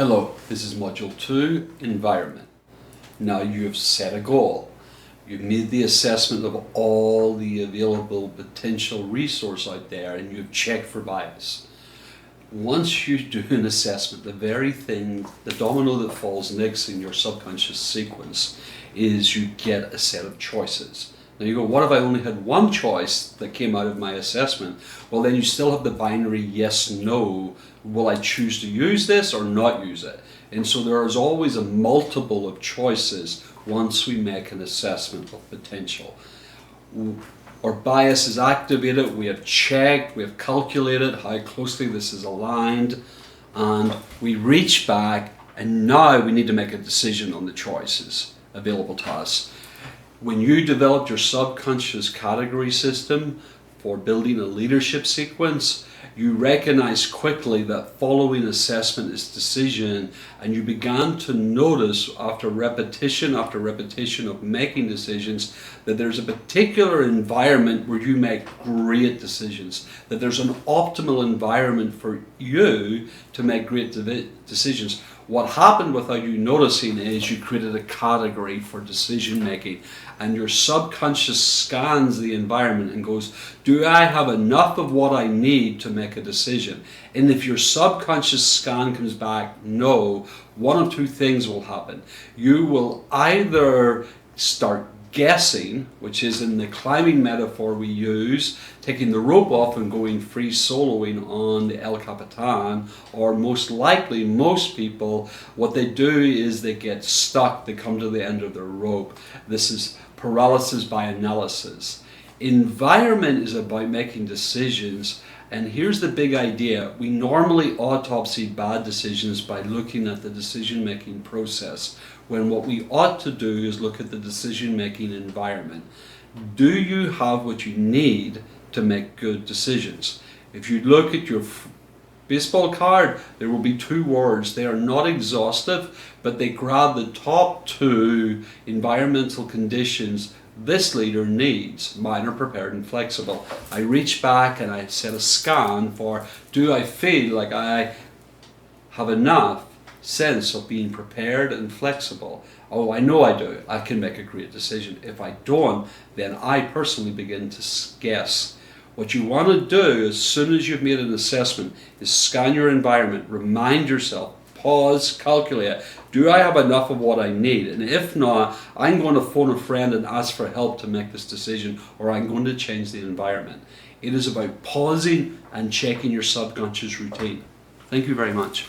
Hello, this is Module 2, Environment. Now you have set a goal. You've made the assessment of all the available potential resource out there and you've checked for bias. Once you do an assessment, the very thing, the domino that falls next in your subconscious sequence is you get a set of choices. Now you go, what if I only had one choice that came out of my assessment? Well, then you still have the binary yes, no. Will I choose to use this or not use it? And so there is always a multiple of choices once we make an assessment of potential. Our bias is activated, we have checked, we have calculated how closely this is aligned, and we reach back and now we need to make a decision on the choices available to us. When you developed your subconscious category system for building a leadership sequence, you recognized quickly that following assessment is decision, and you began to notice after repetition of making decisions that there's a particular environment where you make great decisions, that there's an optimal environment for you to make great decisions. What happened without you noticing is you created a category for decision making, and your subconscious scans the environment and goes, do I have enough of what I need to make a decision? And if your subconscious scan comes back no, one of two things will happen. You will either start guessing, which is in the climbing metaphor we use, taking the rope off and going free soloing on the El Capitan, or most likely, most people, what they do is they get stuck, they come to the end of their rope. This is paralysis by analysis. Environment is about making decisions, and here's the big idea. We normally autopsy bad decisions by looking at the decision-making process, when what we ought to do is look at the decision-making environment. Do you have what you need to make good decisions? If you look at your baseball card, there will be two words. They are not exhaustive, but they grab the top two environmental conditions this leader needs. Mine are prepared and flexible. I reach back and I set a scan for, do I feel like I have enough sense of being prepared and flexible? Oh, I know I do. I can make a great decision. If I don't, then I personally begin to guess. What you want to do as soon as you've made an assessment is scan your environment, remind yourself, pause, calculate, do I have enough of what I need? And if not, I'm going to phone a friend and ask for help to make this decision, or I'm going to change the environment. It is about pausing and checking your subconscious routine. Thank you very much.